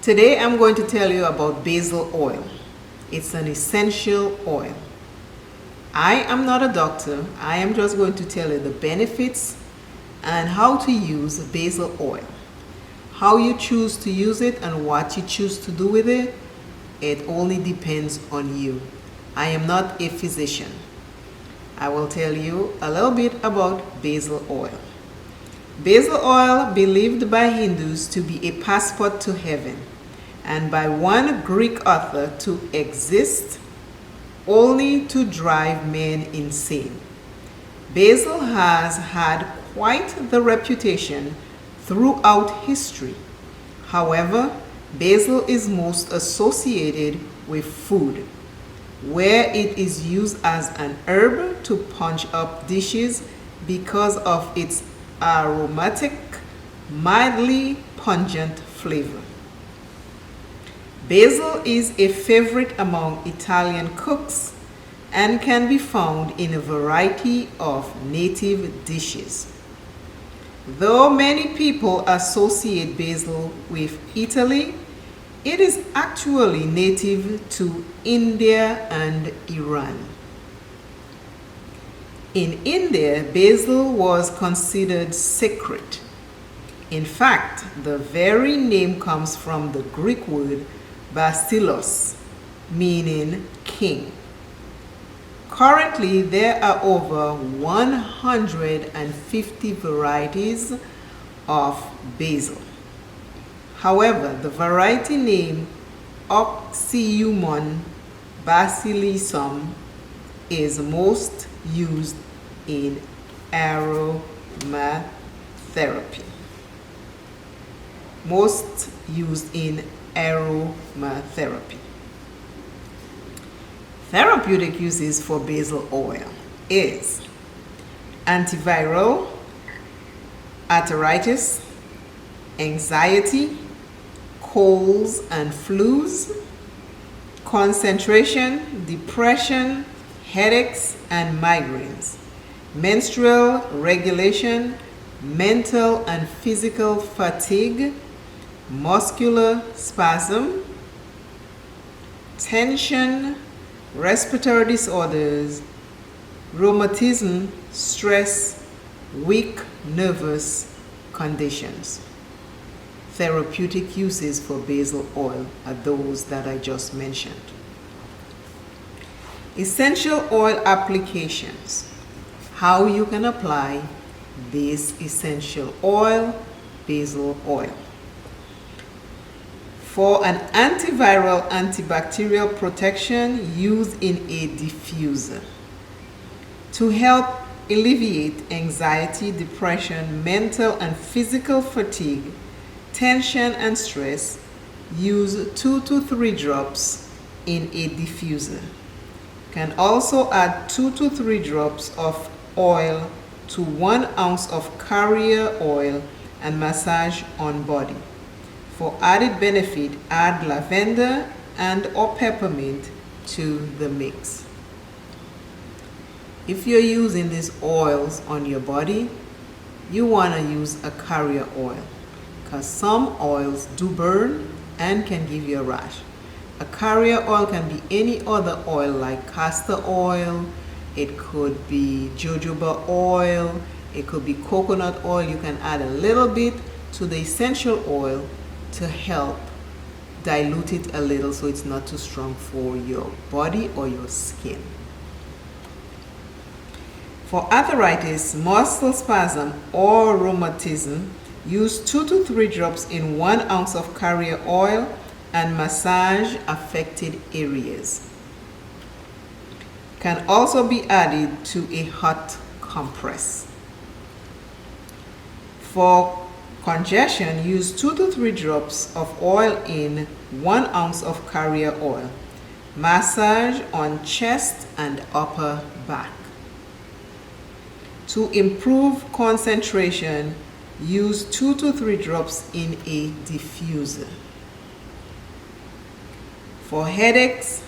Today I'm going to tell you about basil oil. It's an essential oil. I am not a doctor. I am just going to tell you the benefits and how to use basil oil. How you choose to use it and what you choose to do with it, it only depends on you. I am not a physician. I will tell you a little bit about basil oil. Basil oil, believed by Hindus to be a passport to heaven, and by one Greek author to exist only to drive men insane. Basil has had quite the reputation throughout history. However, basil is most associated with food, where it is used as an herb to punch up dishes because of its aromatic, mildly pungent flavor. Basil is a favorite among Italian cooks and can be found in a variety of native dishes. Though many people associate basil with Italy, it is actually native to India and Iran. In India, basil was considered sacred. In fact, the very name comes from the Greek word basilos, meaning king. Currently, there are over 150 varieties of basil. However, the variety name Oxyumon basilicum is most used in aromatherapy. Most used in aromatherapy. Therapeutic uses for basil oil is antiviral, arthritis, anxiety, colds and flus, concentration, depression, headaches and migraines, menstrual regulation, mental and physical fatigue, muscular spasm, tension, respiratory disorders, rheumatism, stress, weak nervous conditions. Therapeutic uses for basil oil are those that I just mentioned. Essential oil applications. How you can apply this essential oil, basil oil. For an antiviral antibacterial protection, use in a diffuser. To help alleviate anxiety, depression, mental and physical fatigue, tension and stress, use 2 to 3 drops in a diffuser. Can also add 2 to 3 drops of oil to 1 ounce of carrier oil and massage on body. For added benefit, add lavender and or peppermint to the mix. If you're using these oils on your body, you want to use a carrier oil because some oils do burn and can give you a rash. A carrier oil can be any other oil like castor oil, it could be jojoba oil, it could be coconut oil. You can add a little bit to the essential oil to help dilute it a little so it's not too strong for your body or your skin. For arthritis, muscle spasm or rheumatism, use 2 to 3 drops in 1 ounce of carrier oil and massage affected areas. Can also be added to a hot compress. For congestion, use 2 to 3 drops of oil in 1 ounce of carrier oil. Massage on chest and upper back. To improve concentration, use 2 to 3 drops in a diffuser. For headaches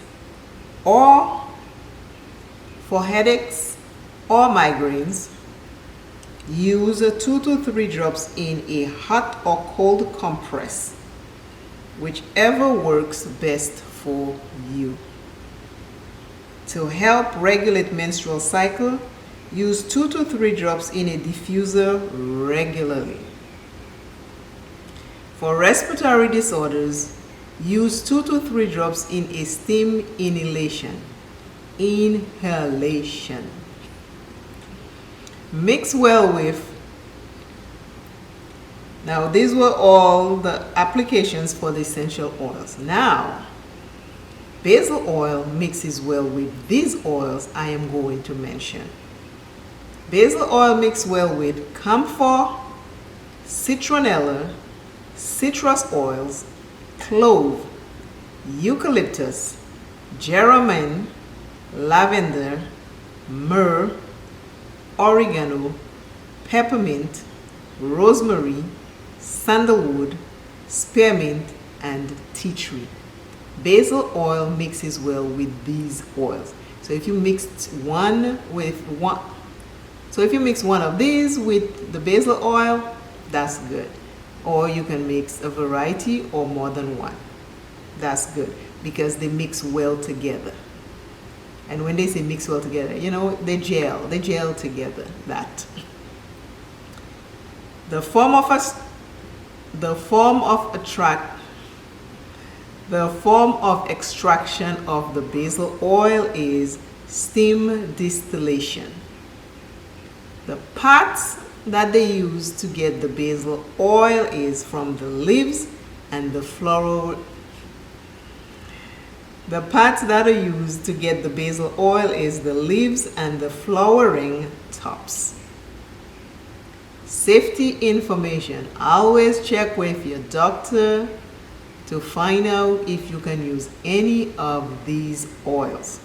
or migraines, use 2 to 3 drops in a hot or cold compress. whichever works best for you. To help regulate menstrual cycle, use 2 to 3 drops in a diffuser regularly. For respiratory disorders, use 2 to 3 drops in a steam inhalation. Mix well with. Now, these were all the applications for the essential oils. Now, basil oil mixes well with these oils I am going to mention. Basil oil mixes well with camphor, citronella, citrus oils, clove, eucalyptus, geranium, lavender, myrrh, oregano, peppermint, rosemary, sandalwood, spearmint, and tea tree. Basil oil mixes well with these oils. So if you mix one of these with the basil oil, that's good. Or you can mix a variety or more than one. That's good because they mix well together. And when they say mix well together, you know, they gel together. That. The form of extraction of the basil oil is steam distillation. The parts that they use to get the basil oil is from the leaves and the floral. The parts that are used to get the basil oil is the leaves and the flowering tops. Safety information. Always check with your doctor to find out if you can use any of these oils.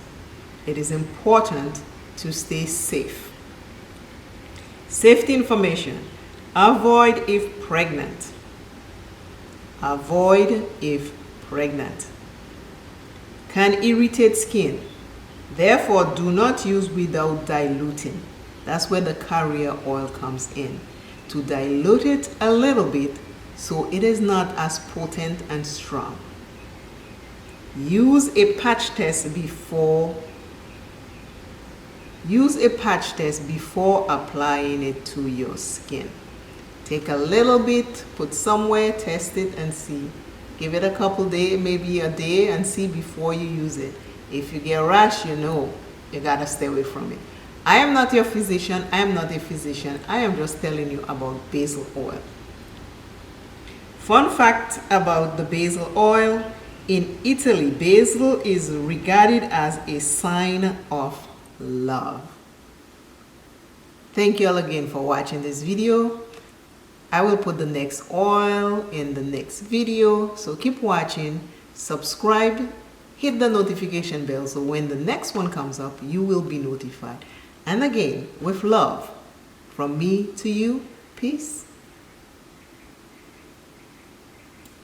It is important to stay safe. Safety information. Avoid if pregnant. Avoid if pregnant. Can irritate skin. Therefore, do not use without diluting. That's where the carrier oil comes in. To dilute it a little bit so it is not as potent and strong. Use a patch test before applying it to your skin. Take a little bit, put somewhere, test it and see. Give it a couple days, maybe a day, and see before you use it. If you get a rash, you know you gotta stay away from it. I am not your physician. I am not a physician. I am just telling you about basil oil. Fun fact about the basil oil. In Italy, basil is regarded as a sign of love. Thank you all again for watching this video. I will put the next oil in the next video. So keep watching, subscribe, hit the notification bell so when the next one comes up, you will be notified. And again, with love, from me to you, peace.